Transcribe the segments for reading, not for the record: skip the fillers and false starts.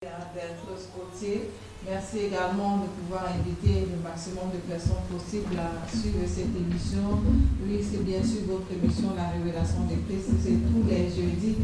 d'être scotché. Merci également de pouvoir inviter le maximum de personnes possibles à suivre cette émission. Oui, c'est bien sûr votre émission La Révélation de Christ. C'est tous les jeudis,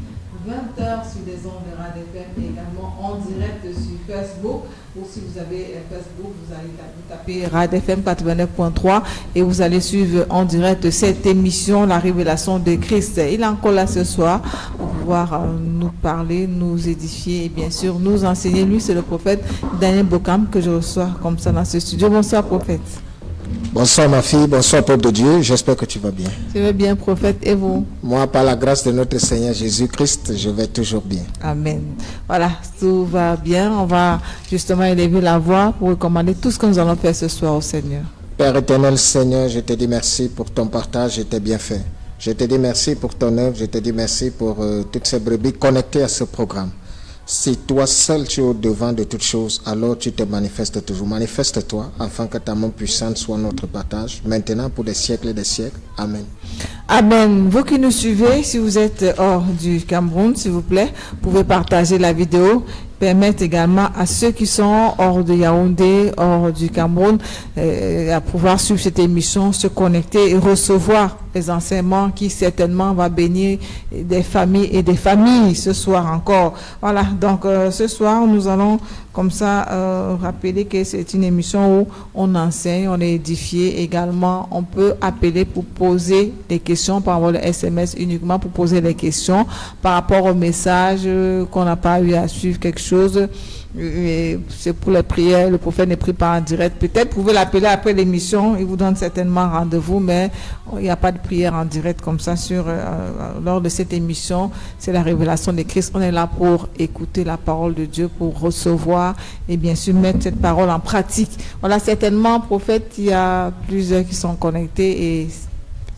20h sur des ondes de Radio FM et également en direct sur Facebook. Ou si vous avez Facebook, vous allez taper Radio FM 89.3 et vous allez suivre en direct cette émission La Révélation de Christ. Il est encore là ce soir pour pouvoir nous parler, nous édifier et bien sûr nous enseigner. Lui, c'est le prophète Daniel Bokam que je reçois comme ça dans ce studio. Bonsoir, prophète. Bonsoir ma fille, bonsoir peuple de Dieu, j'espère que tu vas bien. Je vais bien, prophète, et vous? Moi, par la grâce de notre Seigneur Jésus-Christ, je vais toujours bien. Amen. Voilà, tout va bien. On va justement élever la voix pour recommander tout ce que nous allons faire ce soir au Seigneur. Père éternel, Seigneur, je te dis merci pour ton partage et tes bienfaits. Je te dis merci pour ton œuvre, je te dis merci pour toutes ces brebis connectées à ce programme. Si toi seul tu es au devant de toutes choses, alors tu te manifestes toujours. Manifeste-toi afin que ta main puissante soit notre partage, maintenant pour des siècles et des siècles. Amen. Amen. Vous qui nous suivez, si vous êtes hors du Cameroun, s'il vous plaît, vous pouvez partager la vidéo. Permettre également à ceux qui sont hors de Yaoundé, hors du Cameroun, à pouvoir suivre cette émission, se connecter et recevoir les enseignements qui certainement va bénir des familles et des familles ce soir encore. Voilà, donc ce soir, nous allons comme ça rappeler que c'est une émission où on enseigne, on est édifié. Également, on peut appeler pour poser des questions par rapport au SMS uniquement pour poser des questions par rapport au message qu'on n'a pas eu à suivre quelque chose. C'est pour les prières, le prophète ne prie pas en direct. Peut-être vous pouvez l'appeler après l'émission, il vous donne certainement rendez-vous, mais il n'y a pas de prière en direct comme ça lors de cette émission. C'est la révélation de Christ. On est là pour écouter la parole de Dieu, pour recevoir et bien sûr mettre cette parole en pratique. Voilà, certainement, prophète, il y a plusieurs qui sont connectés et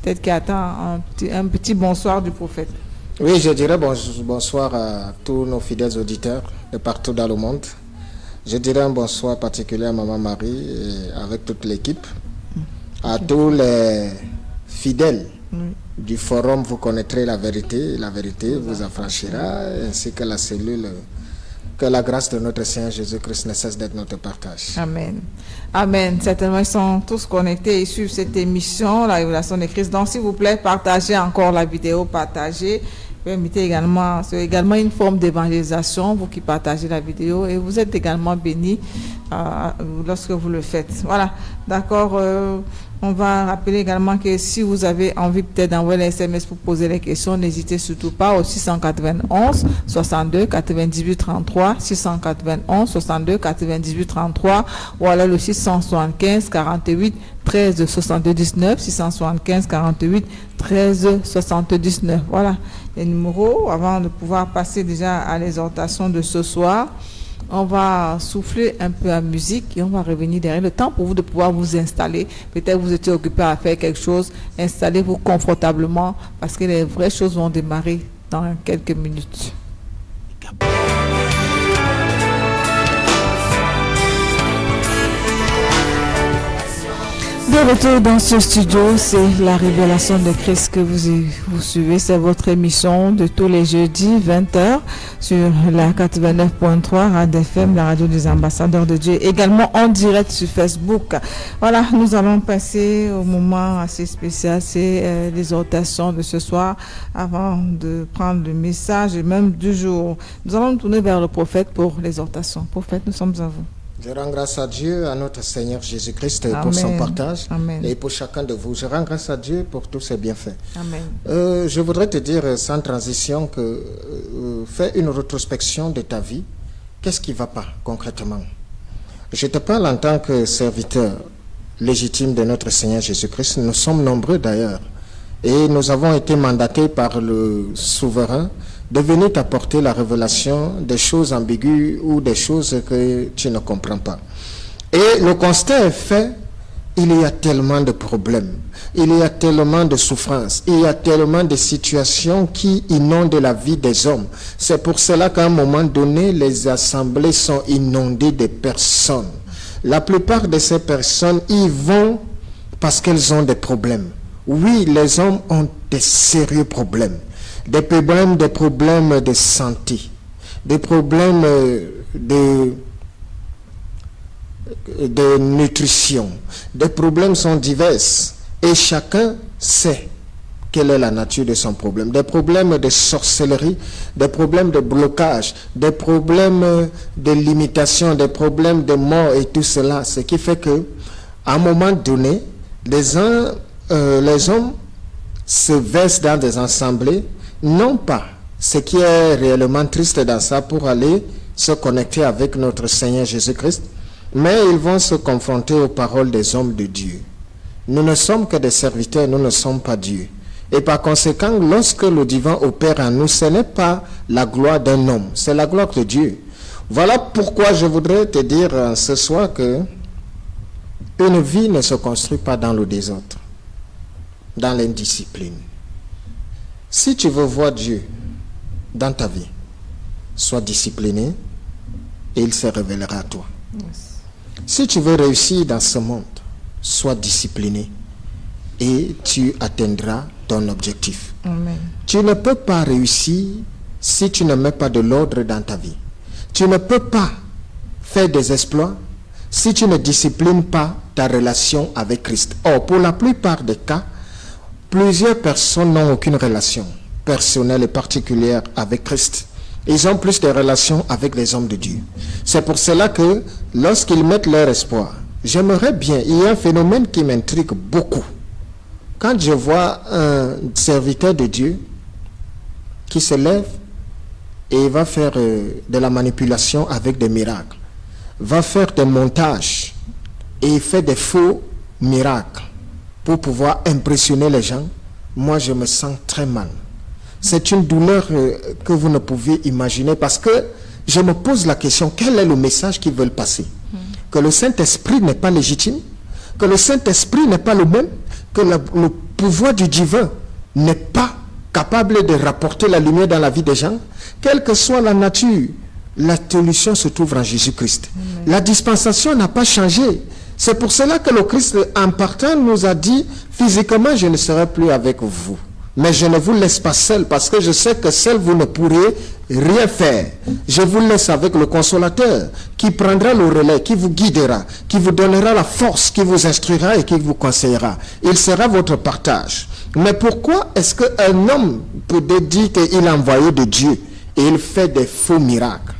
peut-être qu'il attend un petit bonsoir du prophète. Oui, je dirais bonsoir à tous nos fidèles auditeurs de partout dans le monde. Je dirais un bonsoir particulier à Maman Marie et avec toute l'équipe. À tous les fidèles du forum, vous connaîtrez la vérité vous affranchira, ainsi que la cellule. Que la grâce de notre Seigneur Jésus-Christ ne cesse d'être notre partage. Amen. Amen. Certainement, ils sont tous connectés et suivent cette émission, la révélation de Christ. Donc, s'il vous plaît, partagez encore la vidéo, partagez. Permettez également, c'est également une forme d'évangélisation, vous qui partagez la vidéo, et vous êtes également bénis lorsque vous le faites. Voilà, d'accord. On va rappeler également que si vous avez envie peut-être d'envoyer les SMS pour poser les questions, n'hésitez surtout pas au 691 62 98 33, 691 62 98 33, ou alors le 675 48 13 79, 675 48 13 79. Voilà les numéros avant de pouvoir passer déjà à l'exhortation de ce soir. On va souffler un peu à musique et on va revenir derrière le temps pour vous de pouvoir vous installer. Peut-être vous étiez occupé à faire quelque chose. Installez-vous confortablement parce que les vraies choses vont démarrer dans quelques minutes. De retour dans ce studio, c'est la révélation de Christ que vous suivez. C'est votre émission de tous les jeudis, 20h, sur la 89.3 Radio FM, la radio des ambassadeurs de Dieu. Également en direct sur Facebook. Voilà, nous allons passer au moment assez spécial. C'est l'exhortation de ce soir. Avant de prendre le message et même du jour, nous allons nous tourner vers le prophète pour l'exhortation. Prophète, nous sommes à vous. Je rends grâce à Dieu, à notre Seigneur Jésus-Christ pour son partage. Amen. Et pour chacun de vous. Je rends grâce à Dieu pour tous ses bienfaits. Amen. Je voudrais te dire sans transition que fais une rétrospection de ta vie. Qu'est-ce qui ne va pas concrètement? Je te parle en tant que serviteur légitime de notre Seigneur Jésus-Christ. Nous sommes nombreux d'ailleurs. Et nous avons été mandatés par le souverain de venir t'apporter la révélation des choses ambiguës ou des choses que tu ne comprends pas. Et le constat est fait, il y a tellement de problèmes, il y a tellement de souffrances, il y a tellement de situations qui inondent la vie des hommes. C'est pour cela qu'à un moment donné, les assemblées sont inondées de personnes. La plupart de ces personnes y vont parce qu'elles ont des problèmes. Oui, les hommes ont des sérieux problèmes. Des problèmes de santé, des problèmes de nutrition. Des problèmes sont divers et chacun sait quelle est la nature de son problème. Des problèmes de sorcellerie, des problèmes de blocage, des problèmes de limitation, des problèmes de mort et tout cela. Ce qui fait que, à un moment donné, les hommes se versent dans des assemblées, non pas ce qui est réellement triste dans ça pour aller se connecter avec notre Seigneur Jésus-Christ, mais ils vont se confronter aux paroles des hommes de Dieu. Nous ne sommes que des serviteurs, nous ne sommes pas Dieu. Et par conséquent, lorsque le divin opère en nous, ce n'est pas la gloire d'un homme, c'est la gloire de Dieu. Voilà pourquoi je voudrais te dire ce soir que une vie ne se construit pas dans le désordre, dans l'indiscipline. Si tu veux voir Dieu dans ta vie, sois discipliné et il se révélera à toi. Yes. Si tu veux réussir dans ce monde, sois discipliné et tu atteindras ton objectif. Amen. Tu ne peux pas réussir si tu ne mets pas de l'ordre dans ta vie. Tu ne peux pas faire des exploits si tu ne disciplines pas ta relation avec Christ. Or, pour la plupart des cas, plusieurs personnes n'ont aucune relation personnelle et particulière avec Christ. Ils ont plus de relations avec les hommes de Dieu. C'est pour cela que lorsqu'ils mettent leur espoir, j'aimerais bien, il y a un phénomène qui m'intrigue beaucoup. Quand je vois un serviteur de Dieu qui se lève et il va faire de la manipulation avec des miracles, va faire des montages et il fait des faux miracles pour pouvoir impressionner les gens, moi je me sens très mal. C'est une douleur que vous ne pouvez imaginer parce que je me pose la question, quel est le message qu'ils veulent passer? Que le Saint-Esprit n'est pas légitime, que le Saint-Esprit n'est pas le même, que le pouvoir du divin n'est pas capable de rapporter la lumière dans la vie des gens, quelle que soit la nature, la solution se trouve en Jésus-Christ. La dispensation n'a pas changé. C'est pour cela que le Christ, en partant, nous a dit, physiquement, je ne serai plus avec vous. Mais je ne vous laisse pas seul, parce que je sais que seul vous ne pourrez rien faire. Je vous laisse avec le consolateur, qui prendra le relais, qui vous guidera, qui vous donnera la force, qui vous instruira et qui vous conseillera. Il sera votre partage. Mais pourquoi est-ce qu'un homme peut dire qu'il est envoyé de Dieu et il fait des faux miracles?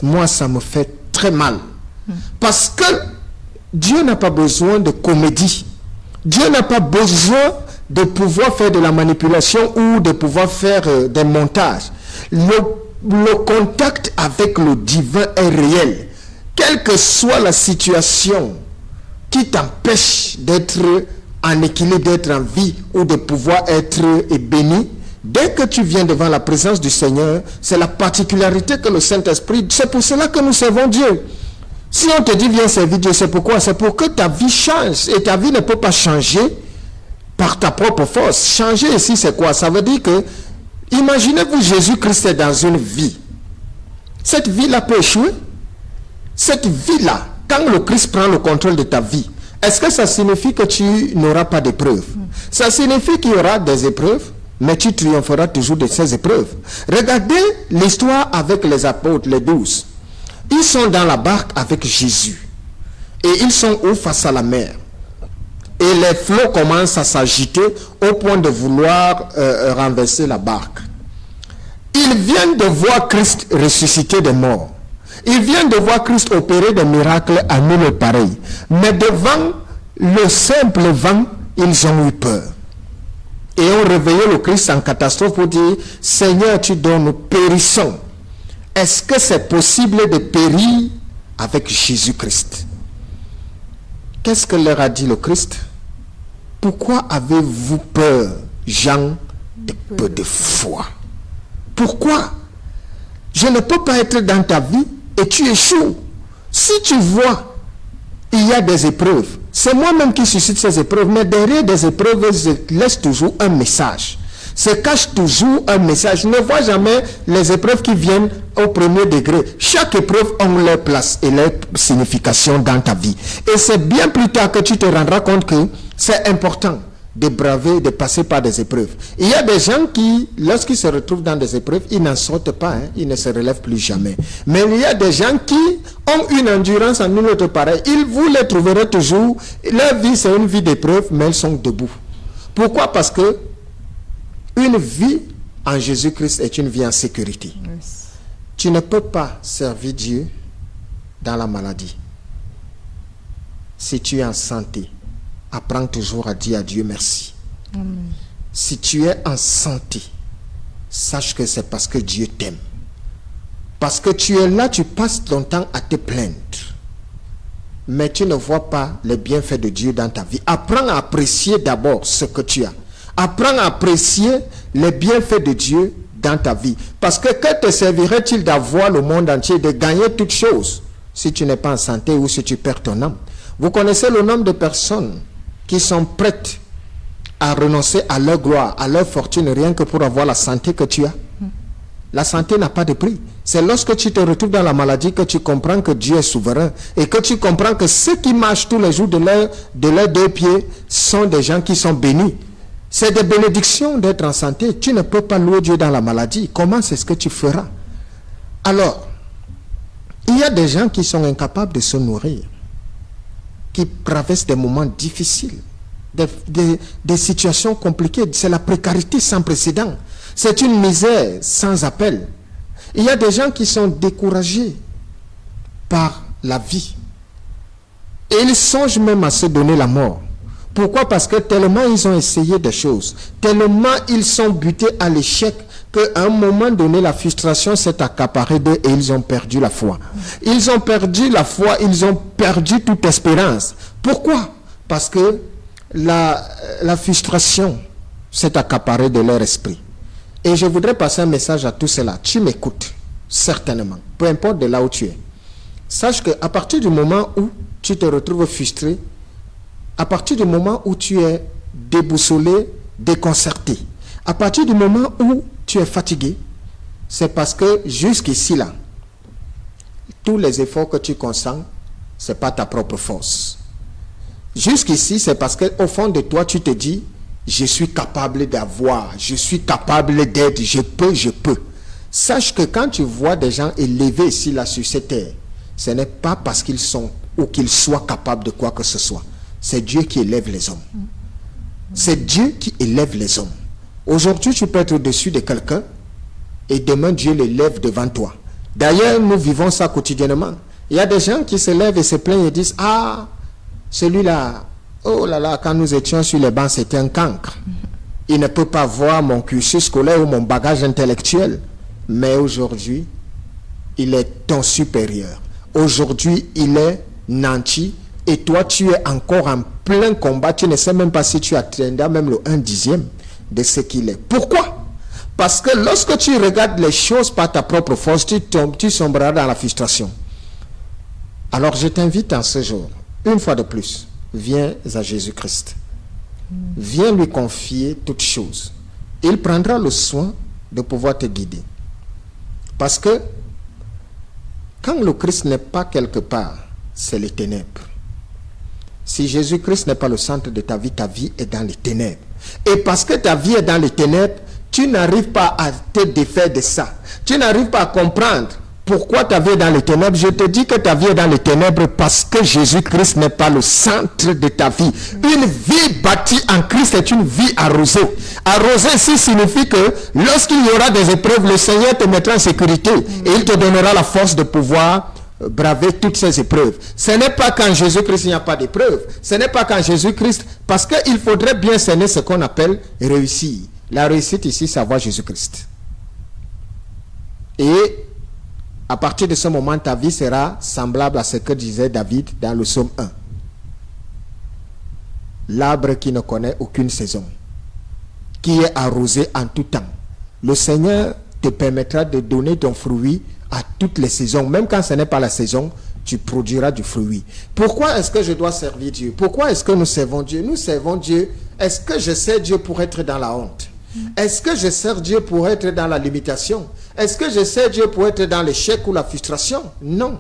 Moi, ça me fait très mal. Parce que Dieu n'a pas besoin de comédie. Dieu n'a pas besoin de pouvoir faire de la manipulation ou de pouvoir faire des montages. Le contact avec le divin est réel. Quelle que soit la situation qui t'empêche d'être en équilibre, d'être en vie ou de pouvoir être béni, dès que tu viens devant la présence du Seigneur, c'est la particularité que le Saint-Esprit, c'est pour cela que nous servons Dieu. Si on te dit viens servir Dieu, c'est pourquoi? C'est pour que ta vie change. Et ta vie ne peut pas changer par ta propre force. Changer ici, c'est quoi? Ça veut dire que, imaginez-vous Jésus-Christ est dans une vie. Cette vie-là peut échouer. Cette vie-là, quand le Christ prend le contrôle de ta vie, est-ce que ça signifie que tu n'auras pas d'épreuves? Ça signifie qu'il y aura des épreuves, mais tu triompheras toujours de ces épreuves. Regardez l'histoire avec les apôtres, les 12. Ils sont dans la barque avec Jésus. Et ils sont face à la mer. Et les flots commencent à s'agiter au point de vouloir renverser la barque. Ils viennent de voir Christ ressusciter des morts. Ils viennent de voir Christ opérer des miracles à nulle pareil. Mais devant le simple vent, ils ont eu peur. Et ont réveillé le Christ en catastrophe pour dire, Seigneur, tu donnes, nous périssons. Est-ce que c'est possible de périr avec Jésus-Christ? Qu'est-ce que leur a dit le Christ? Pourquoi avez-vous peur, gens de peu de foi? Pourquoi? Je ne peux pas être dans ta vie et tu échoues. Si tu vois, il y a des épreuves. C'est moi-même qui suscite ces épreuves, mais derrière des épreuves, je laisse toujours un message. Se cache toujours un message. Ne vois jamais les épreuves qui viennent au premier degré. Chaque épreuve a leur place et leur signification dans ta vie. Et c'est bien plus tard que tu te rendras compte que c'est important de braver, de passer par des épreuves. Il y a des gens qui, lorsqu'ils se retrouvent dans des épreuves, ils n'en sortent pas, hein, ils ne se relèvent plus jamais. Mais il y a des gens qui ont une endurance en une autre pareille. Vous les trouverez toujours. Leur vie, c'est une vie d'épreuve, mais ils sont debout. Pourquoi? Parce que une vie en Jésus-Christ est une vie en sécurité. Yes. Tu ne peux pas servir Dieu dans la maladie. Si tu es en santé, apprends toujours à dire à Dieu merci. Amen. Si tu es en santé, sache que c'est parce que Dieu t'aime. Parce que tu es là, tu passes ton temps à te plaindre. Mais tu ne vois pas les bienfaits de Dieu dans ta vie. Apprends à apprécier d'abord ce que tu as. Apprends à apprécier les bienfaits de Dieu dans ta vie. Parce que te servirait-il d'avoir le monde entier, de gagner toutes choses, si tu n'es pas en santé ou si tu perds ton âme? Vous connaissez le nombre de personnes qui sont prêtes à renoncer à leur gloire, à leur fortune, rien que pour avoir la santé que tu as. La santé n'a pas de prix. C'est lorsque tu te retrouves dans la maladie que tu comprends que Dieu est souverain et que tu comprends que ceux qui marchent tous les jours de leurs deux pieds sont des gens qui sont bénis. C'est des bénédictions d'être en santé. Tu ne peux pas louer Dieu dans la maladie. Comment c'est ce que tu feras? Alors, il y a des gens qui sont incapables de se nourrir, qui traversent des moments difficiles, des situations compliquées. C'est la précarité sans précédent. C'est une misère sans appel. Il y a des gens qui sont découragés par la vie. Et ils songent même à se donner la mort. Pourquoi? Parce que tellement ils ont essayé des choses, tellement ils sont butés à l'échec, qu'à un moment donné, la frustration s'est accaparée d'eux et ils ont perdu la foi. Ils ont perdu la foi, ils ont perdu toute espérance. Pourquoi? Parce que la frustration s'est accaparée de leur esprit. Et je voudrais passer un message à tous ceux-là. Tu m'écoutes, certainement, peu importe de là où tu es. Sache qu'à partir du moment où tu te retrouves frustré, à partir du moment où tu es déboussolé, déconcerté, à partir du moment où tu es fatigué, c'est parce que jusqu'ici là, tous les efforts que tu consens, ce n'est pas ta propre force. Jusqu'ici, c'est parce qu'au fond de toi, tu te dis, je suis capable d'avoir, je suis capable d'être, je peux. Sache que quand tu vois des gens élevés ici là sur cette terre, ce n'est pas parce qu'ils sont ou qu'ils soient capables de quoi que ce soit. C'est Dieu qui élève les hommes. C'est Dieu qui élève les hommes. Aujourd'hui, tu peux être au-dessus de quelqu'un et demain, Dieu l'élève devant toi. D'ailleurs, nous vivons ça quotidiennement. Il y a des gens qui se lèvent et se plaignent et disent, ah, celui-là, oh là là, quand nous étions sur les bancs, c'était un cancre. Il ne peut pas voir mon cursus scolaire ou mon bagage intellectuel. Mais aujourd'hui, il est ton supérieur. Aujourd'hui, il est nanti. Et toi, tu es encore en plein combat. Tu ne sais même pas si tu atteindras même le 1/10 de ce qu'il est. Pourquoi? Parce que lorsque tu regardes les choses par ta propre force, tu sombreras dans la frustration. Alors, je t'invite en ce jour, une fois de plus, viens à Jésus-Christ. Viens lui confier toutes choses. Il prendra le soin de pouvoir te guider. Parce que quand le Christ n'est pas quelque part, c'est les ténèbres. Si Jésus-Christ n'est pas le centre de ta vie est dans les ténèbres. Et parce que ta vie est dans les ténèbres, tu n'arrives pas à te défaire de ça. Tu n'arrives pas à comprendre pourquoi ta vie est dans les ténèbres. Je te dis que ta vie est dans les ténèbres parce que Jésus-Christ n'est pas le centre de ta vie. Une vie bâtie en Christ est une vie arrosée. Arrosée ici signifie que lorsqu'il y aura des épreuves, le Seigneur te mettra en sécurité et il te donnera la force de pouvoir braver toutes ces épreuves. Ce n'est pas qu'en Jésus-Christ il n'y a pas d'épreuves. Ce n'est pas qu'en Jésus-Christ, parce qu'il faudrait bien cerner ce qu'on appelle réussir. La réussite ici, c'est avoir Jésus-Christ. Et à partir de ce moment, ta vie sera semblable à ce que disait David dans le psaume 1. L'arbre qui ne connaît aucune saison, qui est arrosé en tout temps. Le Seigneur te permettra de donner ton fruit à toutes les saisons. Même quand ce n'est pas la saison, tu produiras du fruit. Pourquoi est-ce que je dois servir Dieu? Pourquoi est-ce que nous servons Dieu? Nous servons Dieu. Est-ce que je sers Dieu pour être dans la honte? Est-ce que je sers Dieu pour être dans la limitation? Est-ce que je sers Dieu pour être dans l'échec ou la frustration? Non.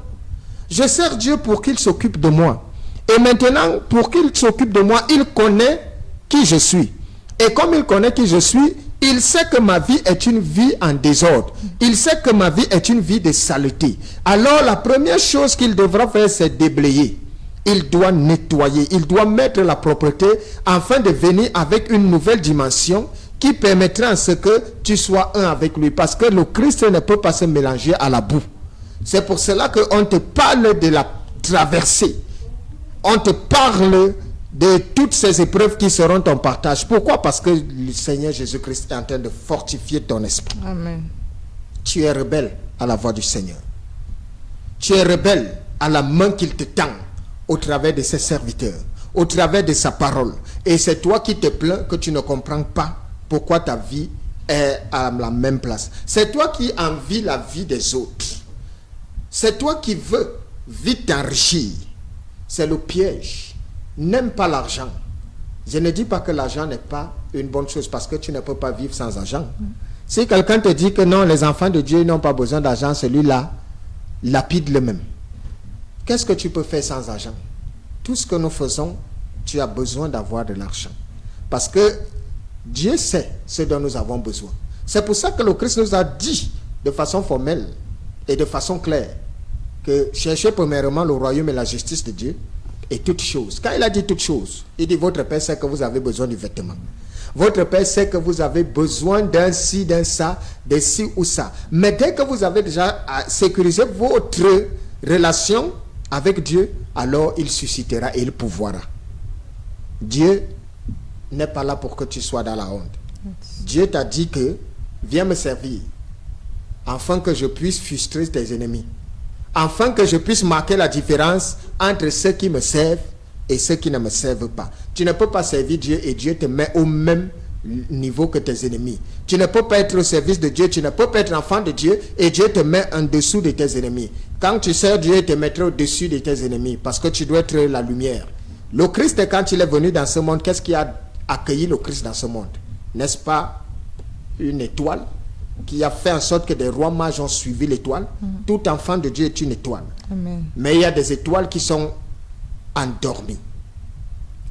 Je sers Dieu pour qu'il s'occupe de moi. Et maintenant, pour qu'il s'occupe de moi, il connaît qui je suis. Et comme il connaît qui je suis, il sait que ma vie est une vie en désordre. Il sait que ma vie est une vie de saleté. Alors la première chose qu'il devra faire, c'est déblayer. Il doit nettoyer, il doit mettre la propreté afin de venir avec une nouvelle dimension qui permettra à ce que tu sois un avec lui. Parce que le Christ ne peut pas se mélanger à la boue. C'est pour cela qu'on te parle de la traversée. On te parle de toutes ces épreuves qui seront ton partage. Pourquoi? Parce que le Seigneur Jésus-Christ est en train de fortifier ton esprit. Amen. Tu es rebelle à la voix du Seigneur. Tu es rebelle à la main qu'il te tend au travers de ses serviteurs, au travers de sa parole. Et c'est toi qui te plains que tu ne comprends pas pourquoi ta vie est à la même place. C'est toi qui envies la vie des autres. C'est toi qui veux vite t'enrichir. C'est le piège. N'aime pas l'argent. Je ne dis pas que l'argent n'est pas une bonne chose parce que tu ne peux pas vivre sans argent. Si quelqu'un te dit que non, les enfants de Dieu n'ont pas besoin d'argent, celui-là lapide le même. Qu'est-ce que tu peux faire sans argent? Tout ce que nous faisons, tu as besoin d'avoir de l'argent. Parce que Dieu sait ce dont nous avons besoin. C'est pour ça que le Christ nous a dit de façon formelle et de façon claire que cherchez premièrement le royaume et la justice de Dieu et toutes choses. Quand il a dit toutes choses, il dit votre Père sait que vous avez besoin du vêtement. Votre Père sait que vous avez besoin d'un ci, d'un ça, de ci ou ça. Mais dès que vous avez déjà sécurisé votre relation avec Dieu, alors il suscitera et il pourvoira. Dieu n'est pas là pour que tu sois dans la honte. Dieu t'a dit que viens me servir afin que je puisse frustrer tes ennemis. Afin que je puisse marquer la différence entre ceux qui me servent et ceux qui ne me servent pas. Tu ne peux pas servir Dieu et Dieu te met au même niveau que tes ennemis. Tu ne peux pas être au service de Dieu, tu ne peux pas être enfant de Dieu et Dieu te met en dessous de tes ennemis. Quand tu sers Dieu, il te mettra au-dessus de tes ennemis parce que tu dois être la lumière. Le Christ, quand il est venu dans ce monde, qu'est-ce qui a accueilli le Christ dans ce monde? N'est-ce pas une étoile qui a fait en sorte que des rois mages ont suivi l'étoile? Tout enfant de Dieu est une étoile. Amen. Mais il y a des étoiles qui sont endormies.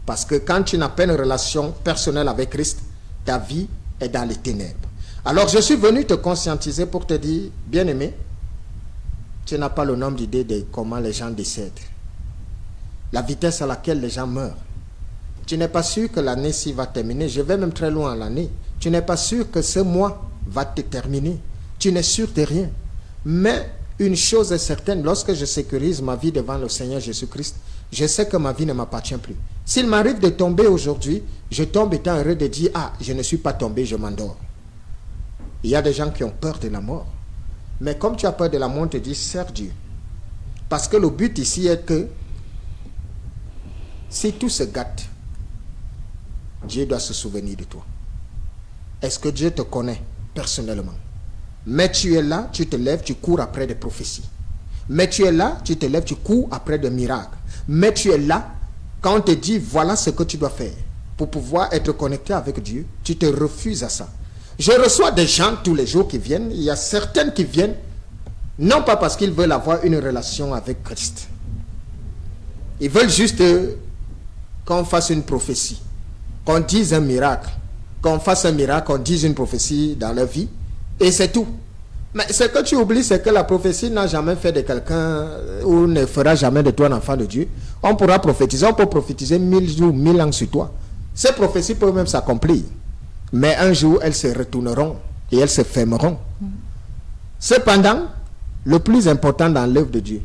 Parce que quand tu n'as pas une relation personnelle avec Christ, ta vie est dans les ténèbres. Alors je suis venu te conscientiser pour te dire, bien-aimé, tu n'as pas le nombre d'idées de comment les gens décèdent. La vitesse à laquelle les gens meurent. Tu n'es pas sûr que l'année-ci va terminer. Je vais même très loin à l'année. Tu n'es pas sûr que ce mois va te terminer. Tu n'es sûr de rien. Mais une chose est certaine, lorsque je sécurise ma vie devant le Seigneur Jésus-Christ, je sais que ma vie ne m'appartient plus. S'il m'arrive de tomber aujourd'hui, je tombe étant heureux de dire, ah, je ne suis pas tombé, je m'endors. Il y a des gens qui ont peur de la mort. Mais comme tu as peur de la mort, on te dit, sers Dieu. Parce que le but ici est que si tout se gâte, Dieu doit se souvenir de toi. Est-ce que Dieu te connaît personnellement? Mais tu es là, tu te lèves, tu cours après des prophéties. Mais tu es là, tu te lèves, tu cours après des miracles. Mais tu es là, quand on te dit voilà ce que tu dois faire pour pouvoir être connecté avec Dieu, tu te refuses à ça. Je reçois des gens tous les jours qui viennent. Il y a certaines qui viennent, non pas parce qu'ils veulent avoir une relation avec Christ. Ils veulent juste qu'on fasse une prophétie, qu'on dise un miracle, qu'on fasse un miracle, qu'on dise une prophétie dans leur vie, et c'est tout. Mais ce que tu oublies, c'est que la prophétie n'a jamais fait de quelqu'un ou ne fera jamais de toi un enfant de Dieu. On pourra prophétiser, on peut prophétiser 1000 jours, 1000 ans sur toi. Ces prophéties peuvent même s'accomplir. Mais un jour, elles se retourneront et elles se fermeront. Cependant, le plus important dans l'œuvre de Dieu,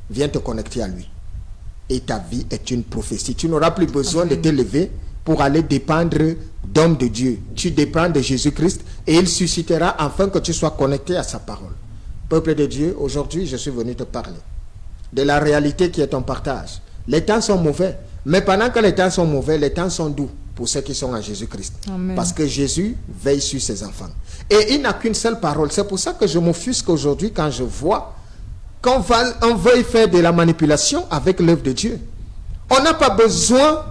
viens te connecter à lui. Et ta vie est une prophétie. Tu n'auras plus besoin de te lever pour aller dépendre d'hommes de Dieu. Tu dépends de Jésus-Christ et il suscitera afin que tu sois connecté à sa parole. Peuple de Dieu, aujourd'hui, je suis venu te parler de la réalité qui est ton partage. Les temps sont mauvais, mais pendant que les temps sont mauvais, les temps sont doux pour ceux qui sont en Jésus-Christ. Amen. Parce que Jésus veille sur ses enfants. Et il n'a qu'une seule parole. C'est pour ça que je m'offusque aujourd'hui quand je vois qu'on veuille faire de la manipulation avec l'œuvre de Dieu. On n'a pas besoin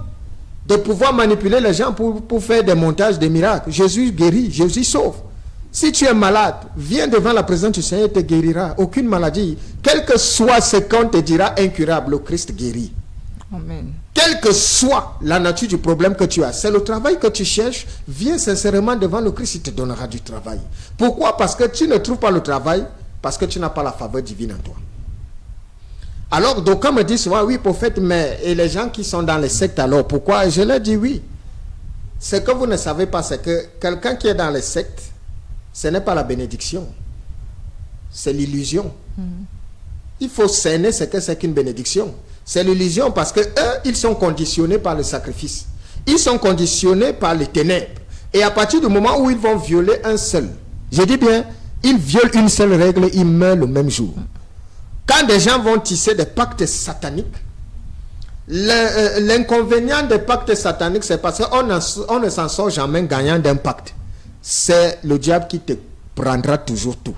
de pouvoir manipuler les gens pour faire des montages, des miracles. Jésus guérit, Jésus sauve. Si tu es malade, viens devant la présence du Seigneur et te guérira. Aucune maladie, quel que soit ce qu'on te dira incurable, le Christ guérit. Amen. quelle que soit la nature du problème que tu as, c'est le travail que tu cherches, viens sincèrement devant le Christ, il te donnera du travail. Pourquoi? Parce que tu ne trouves pas le travail, parce que tu n'as pas la faveur divine en toi. Alors, d'aucuns me disent souvent, oui, prophète, mais et les gens qui sont dans les sectes, alors pourquoi? Je leur dis oui. Ce que vous ne savez pas, c'est que quelqu'un qui est dans les sectes, ce n'est pas la bénédiction, c'est l'illusion. Il faut cerner ce que c'est qu'une bénédiction. C'est l'illusion parce que eux, ils sont conditionnés par le sacrifice. Ils sont conditionnés par les ténèbres. Et à partir du moment où ils vont violer un seul, je dis bien, ils violent une seule règle, ils meurent le même jour. Quand des gens vont tisser des pactes sataniques, l'inconvénient des pactes sataniques, c'est parce qu'on ne s'en sort jamais gagnant d'un pacte. C'est le diable qui te prendra toujours tout.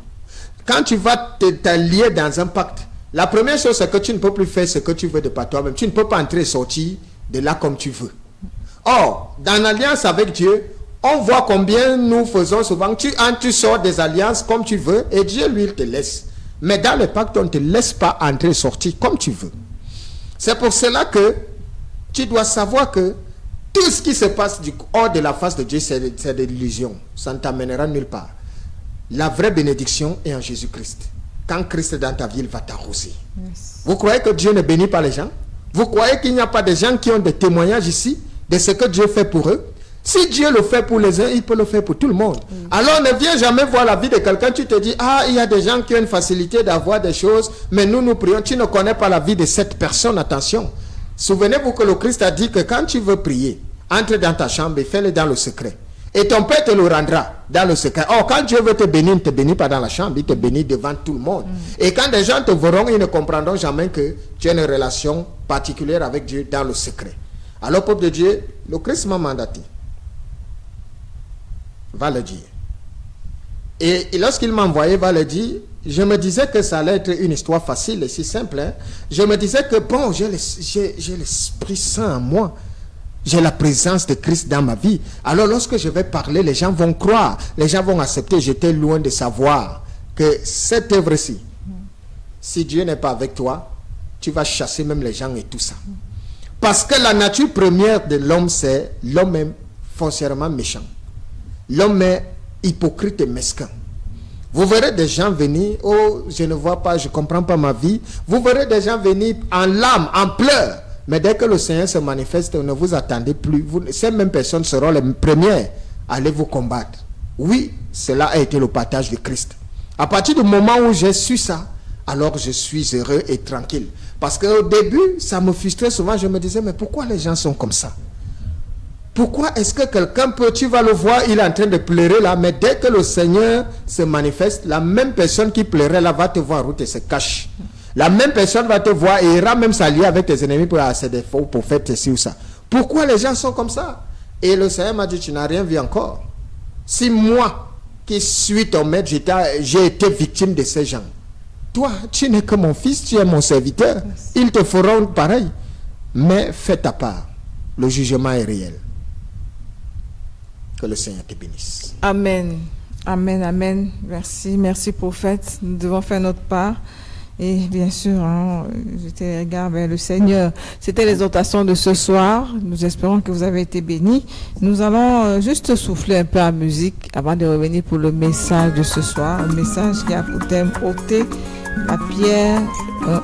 Quand tu vas t'allier dans un pacte, la première chose, c'est que tu ne peux plus faire ce que tu veux de par toi-même. Tu ne peux pas entrer et sortir de là comme tu veux. Or, dans l'alliance avec Dieu, on voit combien nous faisons souvent. Tu sors des alliances comme tu veux et Dieu, lui, il te laisse. Mais dans le pacte, on ne te laisse pas entrer et sortir comme tu veux. C'est pour cela que tu dois savoir que tout ce qui se passe hors de la face de Dieu, c'est de l'illusion. Ça ne t'amènera nulle part. La vraie bénédiction est en Jésus-Christ. Quand Christ est dans ta vie, il va t'arroser. Yes. Vous croyez que Dieu ne bénit pas les gens? Vous croyez qu'il n'y a pas de gens qui ont des témoignages ici de ce que Dieu fait pour eux? Si Dieu le fait pour les uns, il peut le faire pour tout le monde. Alors ne viens jamais voir la vie de quelqu'un, tu te dis, ah, il y a des gens qui ont une facilité d'avoir des choses, mais nous prions. Tu ne connais pas la vie de cette personne, attention. Souvenez-vous que le Christ a dit que quand tu veux prier, entre dans ta chambre et fais-le dans le secret. Et ton Père te le rendra dans le secret. Or, quand Dieu veut te bénir, il ne te bénit pas dans la chambre, il te bénit devant tout le monde. Et quand des gens te verront, ils ne comprendront jamais que tu as une relation particulière avec Dieu dans le secret. Alors, peuple de Dieu, le Christ m'a mandaté. Va le dire. Et lorsqu'il m'a envoyé, va le dire, je me disais que ça allait être une histoire facile et si simple. Hein. Je me disais que bon, j'ai l'Esprit Saint en moi. J'ai la présence de Christ dans ma vie. Alors lorsque je vais parler, les gens vont croire, les gens vont accepter. J'étais loin de savoir que cette œuvre-ci, si Dieu n'est pas avec toi, tu vas chasser même les gens et tout ça. Parce que la nature première de l'homme, c'est l'homme est foncièrement méchant. L'homme est hypocrite et mesquin. Vous verrez des gens venir, oh, je ne vois pas, je ne comprends pas ma vie. Vous verrez des gens venir en larmes, en pleurs. Mais dès que le Seigneur se manifeste, ne vous attendez plus. Ces mêmes personnes seront les premières à aller vous combattre. Oui, cela a été le partage de Christ. À partir du moment où j'ai su ça, alors je suis heureux et tranquille. Parce qu'au début, ça me frustrait souvent. Je me disais, mais pourquoi les gens sont comme ça? Pourquoi est-ce que quelqu'un peut, tu vas le voir, il est en train de pleurer là, mais dès que le Seigneur se manifeste, la même personne qui pleurait là va te voir en route et se cache. La même personne va te voir et ira même s'allier avec tes ennemis pour c'est des faux prophètes, ci ou ça. Pourquoi les gens sont comme ça? Et le Seigneur m'a dit, tu n'as rien vu encore. Si moi, qui suis ton maître, j'ai été victime de ces gens, toi, tu n'es que mon fils, tu es mon serviteur. Ils te feront pareil. Mais fais ta part. Le jugement est réel. Que le Seigneur te bénisse. Amen. Amen, amen. Merci, merci prophète. Nous devons faire notre part. Et bien sûr, j'étais regard vers le Seigneur. C'était l'exhortation de ce soir. Nous espérons que vous avez été bénis. Nous allons juste souffler un peu à musique avant de revenir pour le message de ce soir. Un message qui a pour thème ôter la pierre,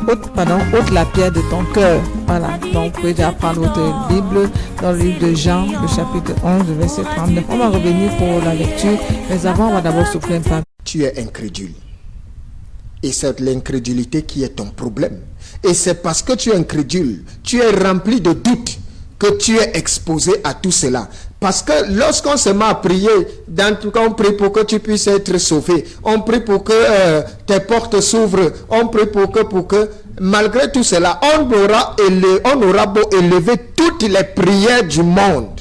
ôte la pierre de ton cœur. Voilà. Donc, vous pouvez déjà prendre votre Bible dans le livre de Jean, le chapitre 11, le verset 39. On va revenir pour la lecture, mais avant, on va d'abord souffler un peu. Tu es incrédule. Et c'est l'incrédulité qui est ton problème. Et c'est parce que tu es incrédule, tu es rempli de doutes, que tu es exposé à tout cela. Parce que lorsqu'on se met à prier, dans tout cas on prie pour que tu puisses être sauvé, on prie pour que tes portes s'ouvrent, on prie pour que malgré tout cela, on aura beau élever toutes les prières du monde.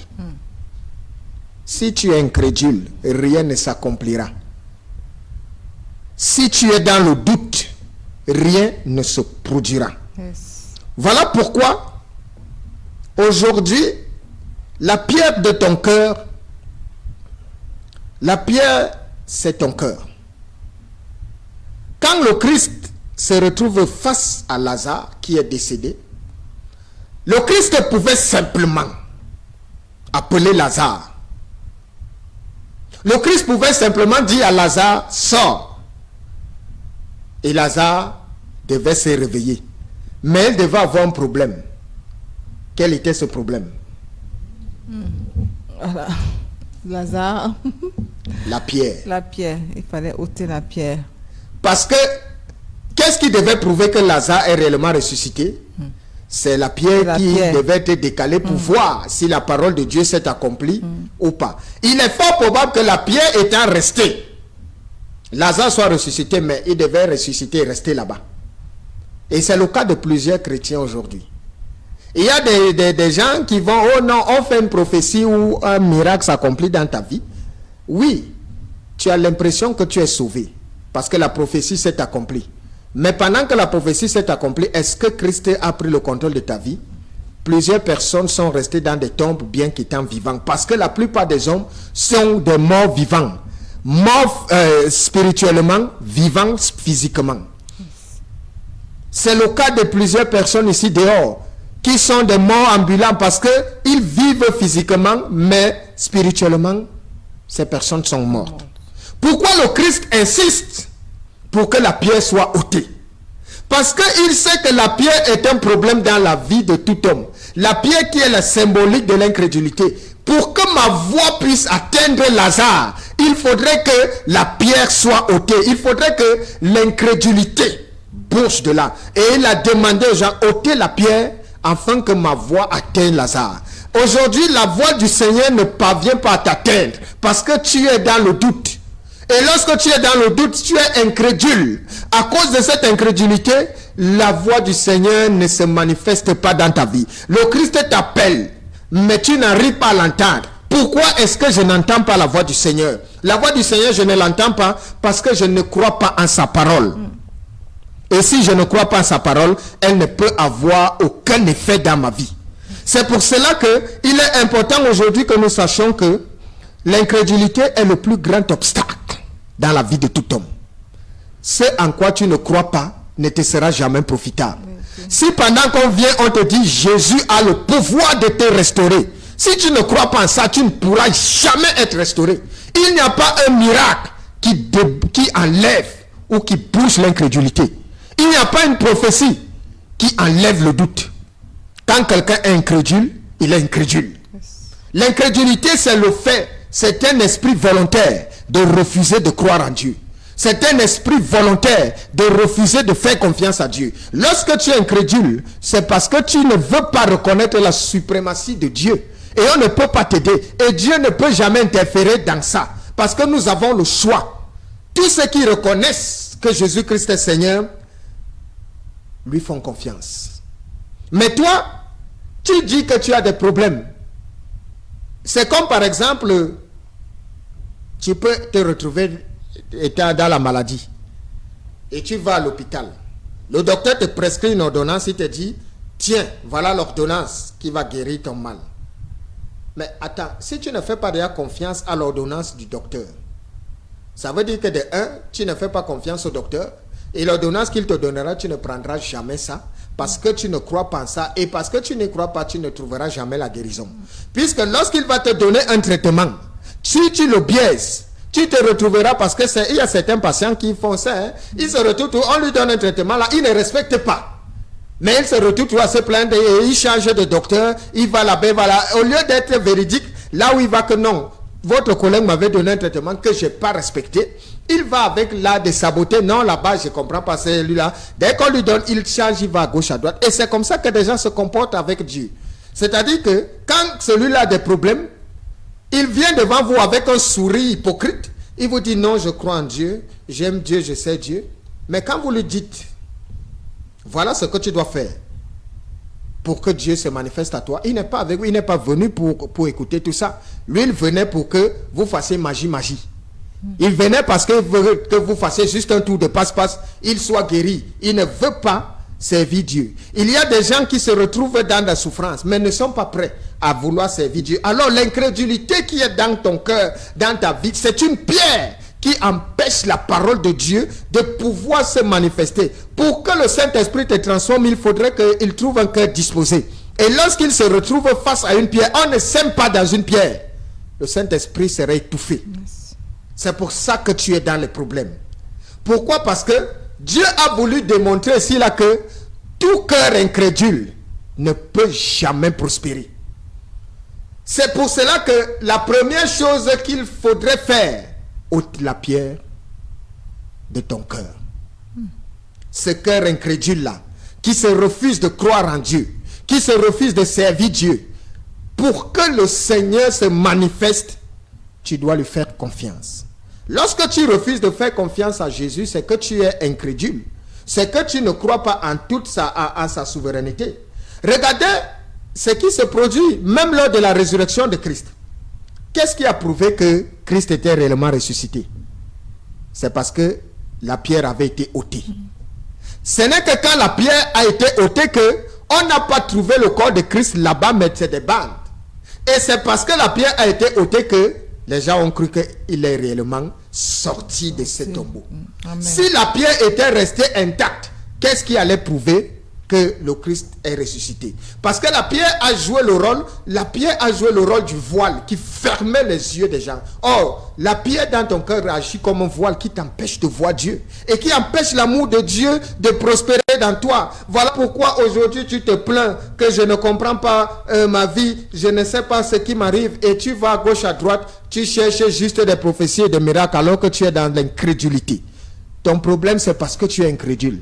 Si tu es incrédule, rien ne s'accomplira. Si tu es dans le doute, rien ne se produira. Yes. Voilà pourquoi, aujourd'hui, la pierre de ton cœur, la pierre, c'est ton cœur. Quand le Christ se retrouve face à Lazare, qui est décédé, Le Christ pouvait simplement appeler Lazare. Le Christ pouvait simplement dire à Lazare, sors. Et Lazare devait se réveiller. Mais il devait avoir un problème. Quel était ce problème? Voilà. Lazare. La pierre. La pierre. Il fallait ôter la pierre. Parce que, qu'est-ce qui devait prouver que Lazare est réellement ressuscité? C'est la pierre qui devait être décalée pour voir si la parole de Dieu s'est accomplie ou pas. Il est fort probable que la pierre étant restée, Lazare soit ressuscité, mais il devait ressusciter et rester là-bas. Et c'est le cas de plusieurs chrétiens aujourd'hui. Il y a des gens qui vont, oh non, on fait une prophétie ou un miracle s'accomplit dans ta vie. Oui, tu as l'impression que tu es sauvé parce que la prophétie s'est accomplie. Mais pendant que la prophétie s'est accomplie, est-ce que Christ a pris le contrôle de ta vie? Plusieurs personnes sont restées dans des tombes bien qu'étant vivants. Parce que la plupart des hommes sont des morts vivants. Morts spirituellement, vivants physiquement. C'est le cas de plusieurs personnes ici dehors qui sont des morts ambulants parce qu'ils vivent physiquement, mais spirituellement, ces personnes sont mortes. Pourquoi le Christ insiste pour que la pierre soit ôtée? Parce qu'il sait que la pierre est un problème dans la vie de tout homme. La pierre qui est la symbolique de l'incrédulité. Pour que ma voix puisse atteindre Lazare, il faudrait que la pierre soit ôtée. Il faudrait que l'incrédulité bouge de là. Et il a demandé aux gens, ôtez la pierre afin que ma voix atteigne Lazare. Aujourd'hui, la voix du Seigneur ne parvient pas à t'atteindre parce que tu es dans le doute. Et lorsque tu es dans le doute, tu es incrédule. À cause de cette incrédulité, la voix du Seigneur ne se manifeste pas dans ta vie. Le Christ t'appelle, mais tu n'arrives pas à l'entendre. Pourquoi est-ce que je n'entends pas la voix du Seigneur? La voix du Seigneur, je ne l'entends pas parce que je ne crois pas en sa parole. Et si je ne crois pas en sa parole, elle ne peut avoir aucun effet dans ma vie. C'est pour cela qu'il est important aujourd'hui que nous sachions que l'incrédulité est le plus grand obstacle dans la vie de tout homme. Ce en quoi tu ne crois pas ne te sera jamais profitable. Si pendant qu'on vient, on te dit Jésus a le pouvoir de te restaurer, si tu ne crois pas en ça, tu ne pourras jamais être restauré. Il n'y a pas un miracle qui enlève ou qui pousse l'incrédulité. Il n'y a pas une prophétie qui enlève le doute. Quand quelqu'un est incrédule, il est incrédule. L'incrédulité, c'est le fait, c'est un esprit volontaire de refuser de croire en Dieu. C'est un esprit volontaire de refuser de faire confiance à Dieu. Lorsque tu es incrédule, c'est parce que tu ne veux pas reconnaître la suprématie de Dieu. Et on ne peut pas t'aider. Et Dieu ne peut jamais interférer dans ça. Parce que nous avons le choix. Tous ceux qui reconnaissent que Jésus-Christ est Seigneur, lui font confiance. Mais toi, tu dis que tu as des problèmes. C'est comme par exemple, tu peux te retrouver étant dans la maladie et tu vas à l'hôpital. Le docteur te prescrit une ordonnance, il te dit, tiens, voilà l'ordonnance qui va guérir ton mal. Mais attends, si tu ne fais pas déjà confiance à l'ordonnance du docteur, ça veut dire que de un, tu ne fais pas confiance au docteur et l'ordonnance qu'il te donnera, tu ne prendras jamais ça parce que tu ne crois pas en ça et parce que tu ne crois pas, tu ne trouveras jamais la guérison. Puisque lorsqu'il va te donner un traitement, si tu le biaises, tu te retrouveras parce que il y a certains patients qui font ça, hein, ils se retrouvent, on lui donne un traitement là, il ne respecte pas. Mais il se retrouve à se plaindre et il change de docteur, il va là-bas, il va là. Au lieu d'être véridique, là où il va que non, votre collègue m'avait donné un traitement que je n'ai pas respecté, il va avec là de saboter, non là-bas je ne comprends pas, c'est lui-là. Dès qu'on lui donne, il change, il va à gauche, à droite. Et c'est comme ça que des gens se comportent avec Dieu. C'est-à-dire que quand celui-là a des problèmes, il vient devant vous avec un sourire hypocrite. Il vous dit non, je crois en Dieu, j'aime Dieu, je sais Dieu. Mais quand vous lui dites, voilà ce que tu dois faire pour que Dieu se manifeste à toi, il n'est pas avec vous, il n'est pas venu pour écouter tout ça. Lui, il venait pour que vous fassiez magie. Il venait parce que vous fassiez juste un tour de passe-passe, il soit guéri. Il ne veut pas servir Dieu. Il y a des gens qui se retrouvent dans la souffrance, mais ne sont pas prêts à vouloir servir Dieu. Alors l'incrédulité qui est dans ton cœur, dans ta vie, c'est une pierre qui empêche la parole de Dieu de pouvoir se manifester. Pour que le Saint-Esprit te transforme, il faudrait qu'il trouve un cœur disposé. Et lorsqu'il se retrouve face à une pierre, on ne sème pas dans une pierre. Le Saint-Esprit serait étouffé. Yes. C'est pour ça que tu es dans les problèmes. Pourquoi? Parce que Dieu a voulu démontrer ici là que tout cœur incrédule ne peut jamais prospérer. C'est pour cela que la première chose qu'il faudrait faire, ôte la pierre de ton cœur. Ce cœur incrédule là, qui se refuse de croire en Dieu, qui se refuse de servir Dieu, pour que le Seigneur se manifeste, tu dois lui faire confiance. Lorsque tu refuses de faire confiance à Jésus, c'est que tu es incrédule. C'est que tu ne crois pas en toute sa souveraineté. Regardez ce qui se produit même lors de la résurrection de Christ. Qu'est-ce qui a prouvé que Christ était réellement ressuscité? C'est parce que la pierre avait été ôtée. Ce n'est que quand la pierre a été ôtée que on n'a pas trouvé le corps de Christ là-bas, mais c'est des bandes. Et c'est parce que la pierre a été ôtée que les gens ont cru qu'il est réellement sorti de ce tombeau. Amen. Si la pierre était restée intacte, qu'est-ce qui allait prouver que le Christ est ressuscité? Parce que la pierre a joué le rôle du voile qui fermait les yeux des gens. Or, la pierre dans ton cœur agit comme un voile qui t'empêche de voir Dieu et qui empêche l'amour de Dieu de prospérer dans toi. Voilà pourquoi aujourd'hui tu te plains que je ne comprends pas ma vie, je ne sais pas ce qui m'arrive, et tu vas à gauche à droite, tu cherches juste des prophéties et des miracles alors que tu es dans l'incrédulité. Ton problème, c'est parce que tu es incrédule.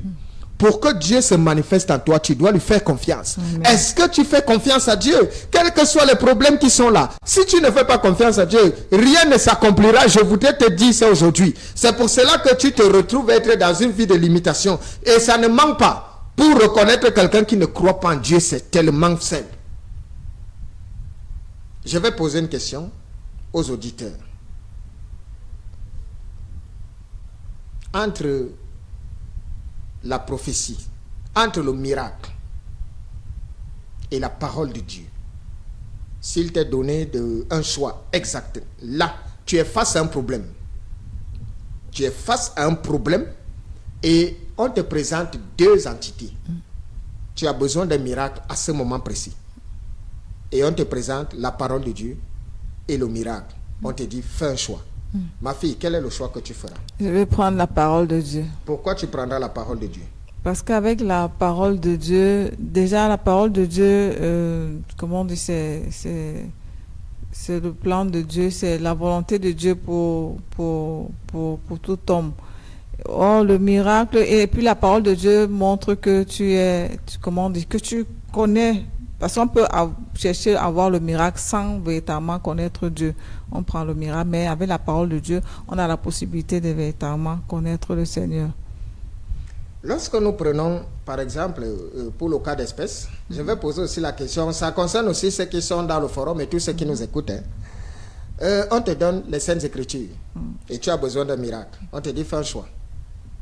Pour que Dieu se manifeste en toi, tu dois lui faire confiance. Est-ce que tu fais confiance à Dieu? Quels que soient les problèmes qui sont là. Si tu ne fais pas confiance à Dieu, rien ne s'accomplira. Je voudrais te dire ça aujourd'hui. C'est pour cela que tu te retrouves être dans une vie de limitation. Et ça ne manque pas. Pour reconnaître quelqu'un qui ne croit pas en Dieu, c'est tellement simple. Je vais poser une question aux auditeurs. Entre la prophétie, entre le miracle et la parole de Dieu, s'il t'est donné un choix exact, là, tu es face à un problème. Tu es face à un problème et on te présente deux entités. Tu as besoin d'un miracle à ce moment précis. Et on te présente la parole de Dieu et le miracle. On te dit, fais un choix. Ma fille, quel est le choix que tu feras? Je vais prendre la parole de Dieu. Pourquoi tu prendras la parole de Dieu? Parce qu'avec la parole de Dieu, déjà la parole de Dieu, comment on dit, c'est le plan de Dieu, c'est la volonté de Dieu pour tout homme. Or, le miracle, et puis la parole de Dieu montre que que tu connais. Parce qu'on peut chercher à voir le miracle sans véritablement connaître Dieu. On prend le miracle, mais avec la parole de Dieu, on a la possibilité de véritablement connaître le Seigneur. Lorsque nous prenons, par exemple, pour le cas d'espèce, je vais poser aussi la question, ça concerne aussi ceux qui sont dans le forum et tous ceux qui nous écoutent. On te donne les Saintes Écritures et tu as besoin d'un miracle. On te dit, fais un choix.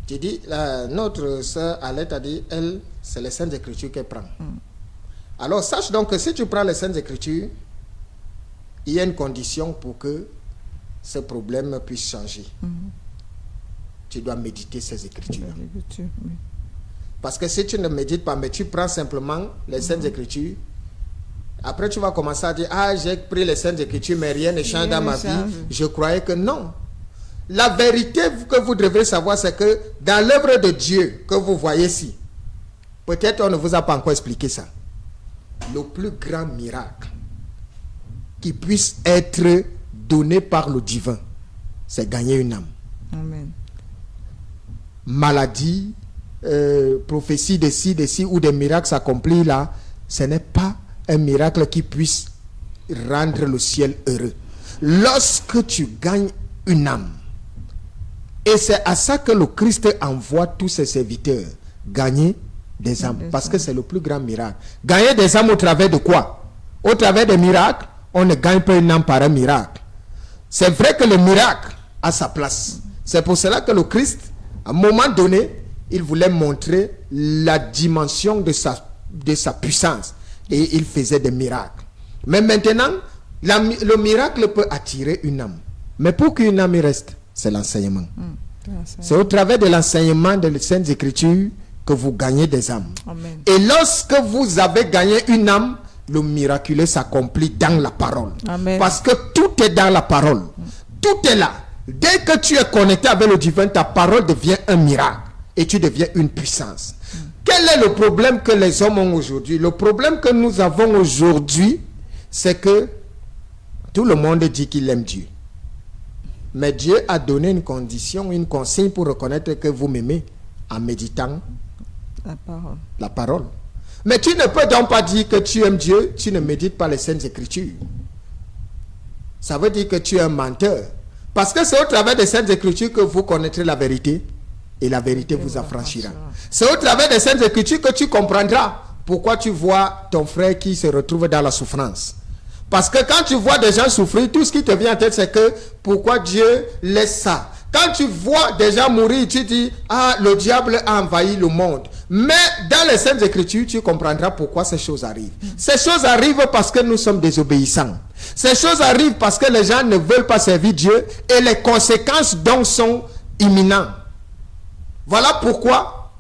Tu dis, notre sœur Alette a dit, elle, c'est les Saintes Écritures qu'elle prend. Alors, sache donc que si tu prends les Saintes Écritures, il y a une condition pour que ce problème puisse changer. Tu dois méditer ces Écritures. Parce que si tu ne médites pas, mais tu prends simplement les Saintes Écritures, après tu vas commencer à dire, ah, j'ai pris les Saintes Écritures, mais rien ne change dans ma vie. Je croyais que non. La vérité que vous devez savoir, c'est que dans l'œuvre de Dieu que vous voyez ici, peut-être on ne vous a pas encore expliqué ça. Le plus grand miracle qui puisse être donné par le divin, c'est gagner une âme. Amen. Maladie, prophétie de ci, ou des miracles s'accomplissent là, ce n'est pas un miracle qui puisse rendre le ciel heureux. Lorsque tu gagnes une âme, et c'est à ça que le Christ envoie tous ses serviteurs, gagner des âmes, parce que c'est le plus grand miracle. Gagner des âmes au travers de quoi? Au travers des miracles, on ne gagne pas une âme par un miracle. C'est vrai que le miracle a sa place. C'est pour cela que le Christ, à un moment donné, il voulait montrer la dimension de sa puissance. Et il faisait des miracles. Mais maintenant, le miracle peut attirer une âme. Mais pour qu'une âme reste, c'est l'enseignement. C'est au travers de l'enseignement des Saintes Écritures que vous gagnez des âmes. Amen. Et lorsque vous avez gagné une âme, le miraculeux s'accomplit dans la parole. Amen. Parce que tout est dans la parole. Tout est là. Dès que tu es connecté avec le divin, ta parole devient un miracle et tu deviens une puissance. Quel est le problème que les hommes ont aujourd'hui? Le problème que nous avons aujourd'hui, c'est que tout le monde dit qu'il aime Dieu. Mais Dieu a donné une condition, une consigne pour reconnaître que vous m'aimez en méditant la parole. Mais tu ne peux donc pas dire que tu aimes Dieu, tu ne médites pas les Saintes Écritures. Ça veut dire que tu es un menteur. Parce que c'est au travers des Saintes Écritures que vous connaîtrez la vérité et la vérité vous affranchira. C'est au travers des Saintes Écritures que tu comprendras pourquoi tu vois ton frère qui se retrouve dans la souffrance. Parce que quand tu vois des gens souffrir, tout ce qui te vient en tête, c'est que pourquoi Dieu laisse ça. Quand tu vois des gens mourir, tu dis, ah, le diable a envahi le monde. Mais dans les Saintes Écritures, tu comprendras pourquoi ces choses arrivent. Ces choses arrivent parce que nous sommes désobéissants. Ces choses arrivent parce que les gens ne veulent pas servir Dieu et les conséquences donc sont imminentes. Voilà pourquoi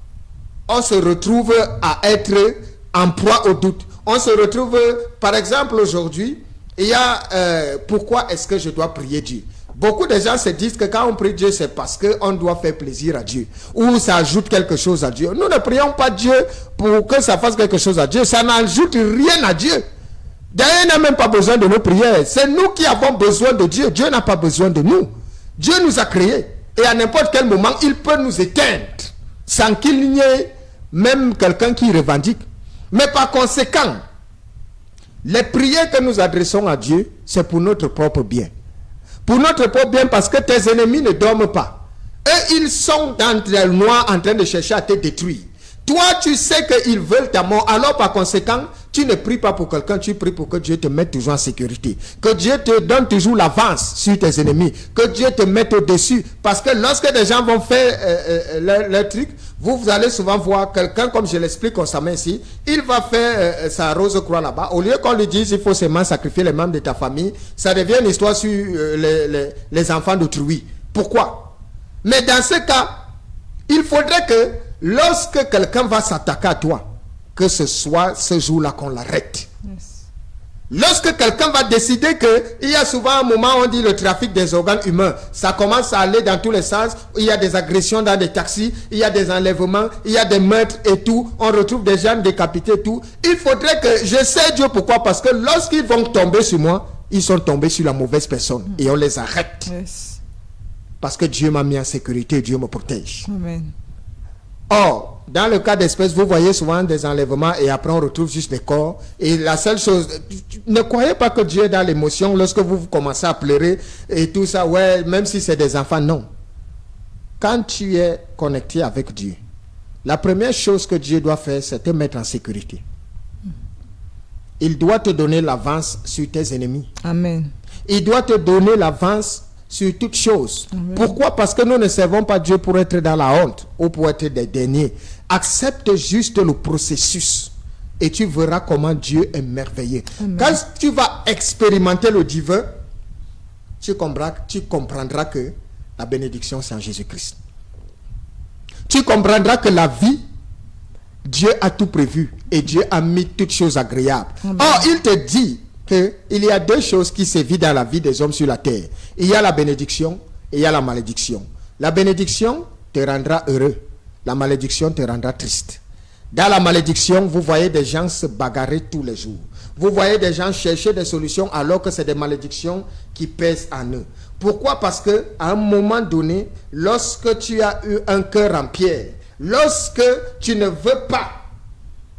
on se retrouve à être en proie au doute. On se retrouve, par exemple, aujourd'hui, il y a pourquoi est-ce que je dois prier Dieu? Beaucoup de gens se disent que quand on prie Dieu, c'est parce qu'on doit faire plaisir à Dieu. Ou ça ajoute quelque chose à Dieu. Nous ne prions pas Dieu pour que ça fasse quelque chose à Dieu. Ça n'ajoute rien à Dieu. D'ailleurs, il n'a même pas besoin de nos prières. C'est nous qui avons besoin de Dieu. Dieu n'a pas besoin de nous. Dieu nous a créés. Et à n'importe quel moment, il peut nous éteindre. Sans qu'il n'y ait même quelqu'un qui revendique. Mais par conséquent, les prières que nous adressons à Dieu, c'est pour notre propre bien. Pour notre propre bien, parce que tes ennemis ne dorment pas. Eux, ils sont dans le noir en train de chercher à te détruire. Toi, tu sais qu'ils veulent ta mort. Alors, par conséquent, tu ne pries pas pour quelqu'un, tu pries pour que Dieu te mette toujours en sécurité. Que Dieu te donne toujours l'avance sur tes ennemis. Que Dieu te mette au-dessus. Parce que lorsque des gens vont faire leur truc, vous allez souvent voir quelqu'un, comme je l'explique constamment ici, il va faire sa rose croix là-bas. Au lieu qu'on lui dise il faut seulement sacrifier les membres de ta famille, ça devient une histoire sur les enfants d'autrui. Pourquoi? Mais dans ce cas, il faudrait que lorsque quelqu'un va s'attaquer à toi, que ce soit ce jour-là qu'on l'arrête. Yes. Lorsque quelqu'un va décider que, il y a souvent un moment où on dit le trafic des organes humains, ça commence à aller dans tous les sens, il y a des agressions dans des taxis, il y a des enlèvements, il y a des meurtres et tout, on retrouve des gens décapités et tout. Il faudrait que, je sais Dieu pourquoi, parce que lorsqu'ils vont tomber sur moi, ils sont tombés sur la mauvaise personne et on les arrête. Yes. Parce que Dieu m'a mis en sécurité, Dieu me protège. Amen. Or, dans le cas d'espèces, vous voyez souvent des enlèvements et après on retrouve juste des corps. Et la seule chose, ne croyez pas que Dieu est dans l'émotion lorsque vous commencez à pleurer et tout ça, ouais, même si c'est des enfants, non. Quand tu es connecté avec Dieu, la première chose que Dieu doit faire, c'est te mettre en sécurité. Il doit te donner l'avance sur tes ennemis. Amen. Il doit te donner l'avance sur toutes choses. Amen. Pourquoi? Parce que nous ne servons pas Dieu pour être dans la honte ou pour être des derniers. Accepte juste le processus et tu verras comment Dieu est merveilleux. Amen. Quand tu vas expérimenter le divin, tu comprendras que la bénédiction c'est en Jésus-Christ. Tu comprendras que la vie, Dieu a tout prévu et Dieu a mis toutes choses agréables. Amen. Or, il te dit qu'il y a deux choses qui se vivent dans la vie des hommes sur la terre. Il y a la bénédiction et il y a la malédiction. La bénédiction te rendra heureux. La malédiction te rendra triste. Dans la malédiction, vous voyez des gens se bagarrer tous les jours. Vous voyez des gens chercher des solutions alors que c'est des malédictions qui pèsent en eux. Pourquoi? Parce qu'à un moment donné, lorsque tu as eu un cœur en pierre, lorsque tu ne veux pas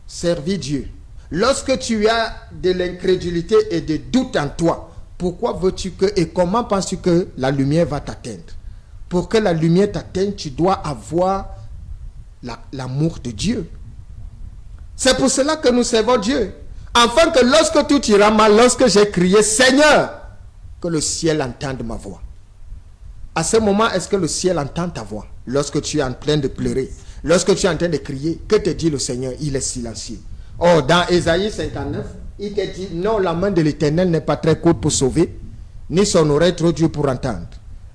servir Dieu, lorsque tu as de l'incrédulité et des doutes en toi, pourquoi veux-tu que et comment penses-tu que la lumière va t'atteindre? Pour que la lumière t'atteigne, tu dois avoir l'amour de Dieu. C'est pour cela que nous servons Dieu. Afin que lorsque tout ira mal, lorsque j'ai crié Seigneur, que le ciel entende ma voix. À ce moment, est-ce que le ciel entend ta voix? Lorsque tu es en train de pleurer, lorsque tu es en train de crier, que te dit le Seigneur? Il est silencieux. Oh, dans Ésaïe 59, il te dit, non, la main de l'Éternel n'est pas très courte pour sauver, ni son oreille trop dure pour entendre.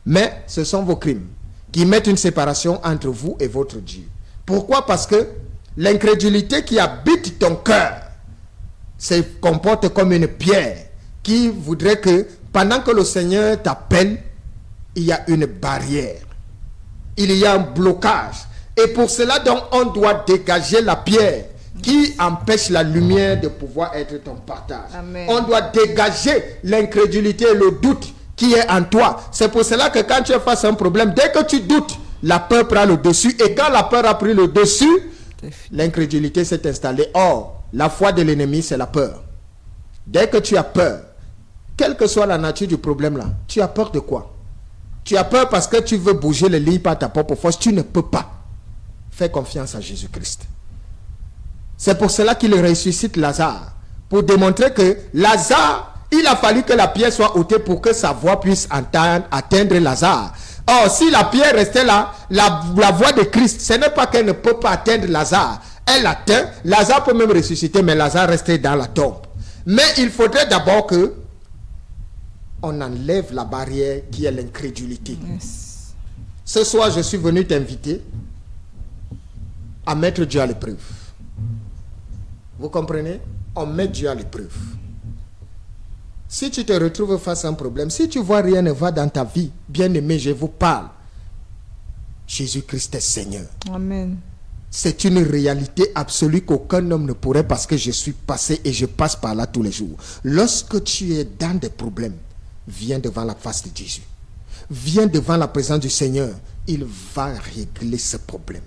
Mais ce sont vos crimes qui mettent une séparation entre vous et votre Dieu. Pourquoi? Parce que l'incrédulité qui habite ton cœur, se comporte comme une pierre qui voudrait que pendant que le Seigneur t'appelle, il y a une barrière. Il y a un blocage. Et pour cela, donc, on doit dégager la pierre qui empêche la lumière de pouvoir être ton partage. Amen. On doit dégager l'incrédulité et le doute qui est en toi. C'est pour cela que quand tu es face à un problème, dès que tu doutes, la peur prend le dessus. Et quand la peur a pris le dessus, l'incrédulité s'est installée. Or, la foi de l'ennemi, c'est la peur. Dès que tu as peur, quelle que soit la nature du problème là, tu as peur de quoi? Tu as peur parce que tu veux bouger les lignes par ta propre force. Tu ne peux pas. Fais confiance à Jésus-Christ. C'est pour cela qu'il ressuscite Lazare. Pour démontrer que Lazare, il a fallu que la pierre soit ôtée pour que sa voix puisse atteindre Lazare. Or, si la pierre restait là, la voix de Christ, ce n'est pas qu'elle ne peut pas atteindre Lazare. Elle atteint, Lazare peut même ressusciter, mais Lazare restait dans la tombe. Mais il faudrait d'abord que on enlève la barrière qui est l'incrédulité. Yes. Ce soir, je suis venu t'inviter à mettre Dieu à l'épreuve. Vous comprenez? On met Dieu à l'épreuve. Si tu te retrouves face à un problème, si tu vois rien ne va dans ta vie, bien-aimé, je vous parle. Jésus-Christ est Seigneur. Amen. C'est une réalité absolue qu'aucun homme ne pourrait, parce que je suis passé et je passe par là tous les jours. Lorsque tu es dans des problèmes, viens devant la face de Jésus. Viens devant la présence du Seigneur. Il va régler ce problème.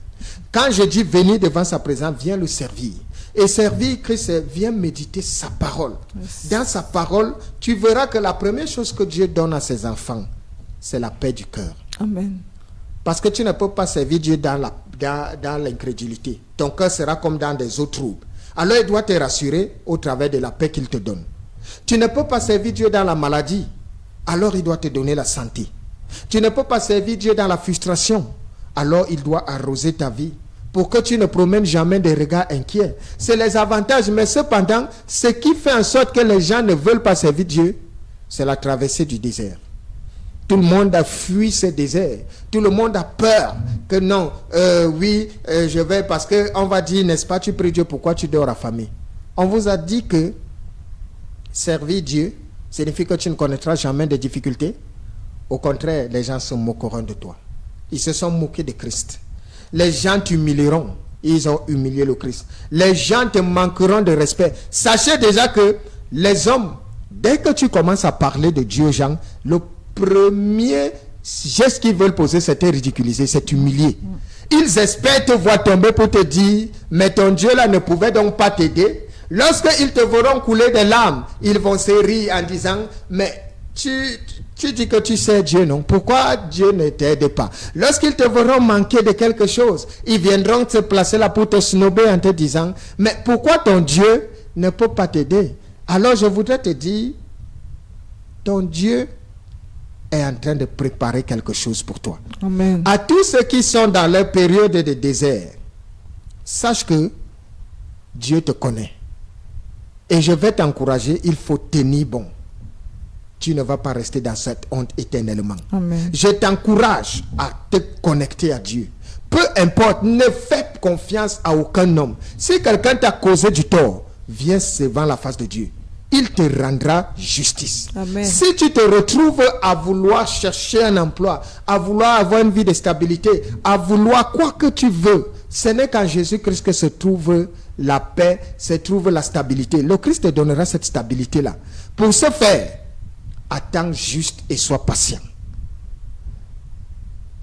Quand je dis venir devant sa présence, viens le servir. Et servir Christ, viens méditer sa parole. Yes. Dans sa parole, tu verras que la première chose que Dieu donne à ses enfants, c'est la paix du cœur. Amen. Parce que tu ne peux pas servir Dieu dans l'incrédulité. Ton cœur sera comme dans des eaux troubles. Alors il doit te rassurer au travers de la paix qu'il te donne. Tu ne peux pas servir Dieu dans la maladie. Alors il doit te donner la santé. Tu ne peux pas servir Dieu dans la frustration. Alors il doit arroser ta vie pour que tu ne promènes jamais des regards inquiets. C'est les avantages, mais cependant, ce qui fait en sorte que les gens ne veulent pas servir Dieu, c'est la traversée du désert. Tout le monde a fui ce désert. Tout le monde a peur que non, je vais, parce qu'on va dire, n'est-ce pas, tu pries Dieu, pourquoi tu dors affamé? On vous a dit que servir Dieu signifie que tu ne connaîtras jamais de difficultés. Au contraire, les gens se moqueront de toi. Ils se sont moqués de Christ. Les gens t'humilieront. Ils ont humilié le Christ. Les gens te manqueront de respect. Sachez déjà que les hommes, dès que tu commences à parler de Dieu aux gens, le premier geste qu'ils veulent poser, c'est te ridiculiser, c'est t'humilier. Ils espèrent te voir tomber pour te dire, mais ton Dieu là ne pouvait donc pas t'aider. Lorsqu'ils te verront couler des larmes, ils vont se rire en disant, mais tu dis que tu sais Dieu, non? Pourquoi Dieu ne t'aide pas? Lorsqu'ils te verront manquer de quelque chose, ils viendront te placer là pour te snobber en te disant, mais pourquoi ton Dieu ne peut pas t'aider? Alors je voudrais te dire, ton Dieu est en train de préparer quelque chose pour toi. Amen. À tous ceux qui sont dans leur période de désert, sache que Dieu te connaît. Et je vais t'encourager, il faut tenir bon. Tu ne vas pas rester dans cette honte éternellement. Amen. Je t'encourage à te connecter à Dieu. Peu importe, ne fais confiance à aucun homme. Si quelqu'un t'a causé du tort, viens devant la face de Dieu. Il te rendra justice. Amen. Si tu te retrouves à vouloir chercher un emploi, à vouloir avoir une vie de stabilité, à vouloir quoi que tu veux, ce n'est qu'en Jésus-Christ que se trouve la paix, se trouve la stabilité. Le Christ te donnera cette stabilité-là. Pour ce faire, attends juste et sois patient.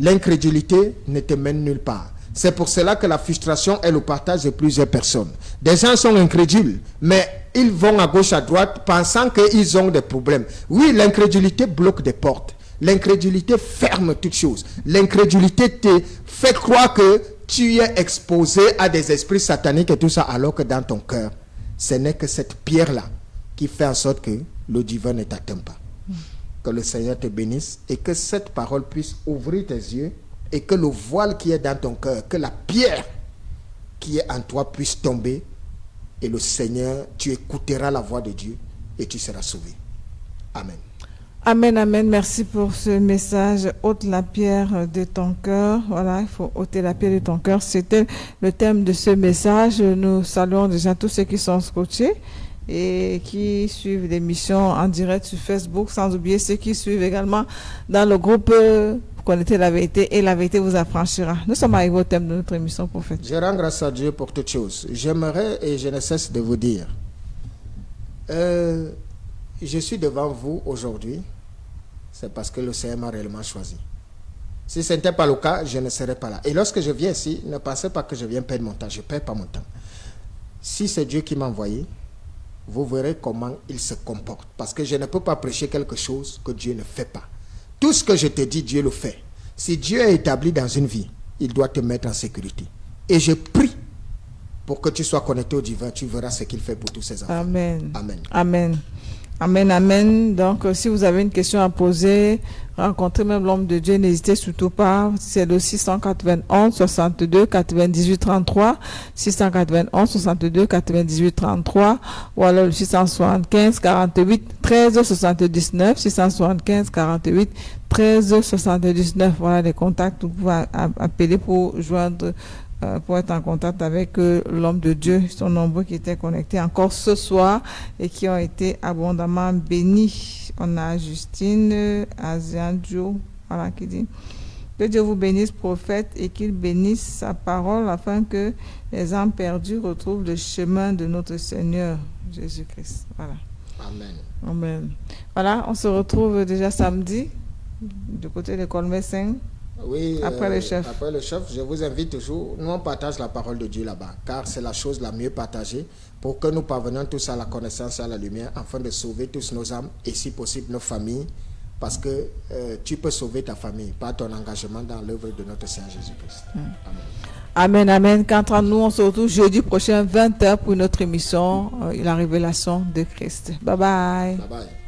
L'incrédulité ne te mène nulle part. C'est pour cela que la frustration est le partage de plusieurs personnes. Des gens sont incrédules, mais ils vont à gauche, à droite, pensant qu'ils ont des problèmes. Oui, l'incrédulité bloque des portes. L'incrédulité ferme toutes choses. L'incrédulité te fait croire que tu es exposé à des esprits sataniques et tout ça, alors que dans ton cœur, ce n'est que cette pierre-là qui fait en sorte que le divin ne t'atteint pas. Que le Seigneur te bénisse et que cette parole puisse ouvrir tes yeux et que le voile qui est dans ton cœur, que la pierre qui est en toi puisse tomber et le Seigneur, tu écouteras la voix de Dieu et tu seras sauvé. Amen. Amen, amen. Merci pour ce message. Ôte la pierre de ton cœur. Voilà, il faut ôter la pierre de ton cœur. C'était le thème de ce message. Nous saluons déjà tous ceux qui sont scotchés. et qui suivent l'émission en direct sur Facebook, sans oublier ceux qui suivent également dans le groupe Vous connaissez la vérité et la vérité vous affranchira. Nous sommes arrivés au thème de notre émission, prophète. Je rends grâce à Dieu pour toutes choses. J'aimerais et je ne cesse de vous dire, je suis devant vous aujourd'hui, c'est parce que le Seigneur m'a réellement choisi. Si ce n'était pas le cas, je ne serais pas là. Et lorsque je viens ici, ne pensez pas que je viens perdre mon temps. Je ne perds pas mon temps. Si c'est Dieu qui m'a envoyé, vous verrez comment il se comporte. Parce que je ne peux pas prêcher quelque chose que Dieu ne fait pas. Tout ce que je te dis, Dieu le fait. Si Dieu est établi dans une vie, il doit te mettre en sécurité. Et je prie pour que tu sois connecté au divin. Tu verras ce qu'il fait pour tous ses enfants. Amen. Amen. Amen. Amen, amen. Donc, si vous avez une question à poser, rencontrez même l'homme de Dieu, n'hésitez surtout pas. C'est le 691 62 98 33, 691 62 98 33, ou alors le 675 48 13 79, 675 48 13 79. Voilà les contacts que vous pouvez appeler pour joindre, pour être en contact avec l'homme de Dieu. Ils sont nombreux qui étaient connectés encore ce soir et qui ont été abondamment bénis. On a Justine Azianjo, voilà, qui dit que Dieu vous bénisse, prophète, et qu'il bénisse sa parole afin que les âmes perdues retrouvent le chemin de notre Seigneur Jésus-Christ. Voilà. Amen. Amen. Voilà, on se retrouve déjà samedi du côté de l'école Messin. Oui, après le chef. Après le chef, je vous invite toujours. Nous, on partage la parole de Dieu là-bas, car c'est la chose la mieux partagée pour que nous parvenions tous à la connaissance et à la lumière, afin de sauver tous nos âmes et, si possible, nos familles. Parce que tu peux sauver ta famille par ton engagement dans l'œuvre de notre Seigneur Jésus-Christ. Amen, Amen. amen. Quant à nous, on se retrouve jeudi prochain, 20h, pour notre émission, la révélation de Christ. Bye bye. Bye bye.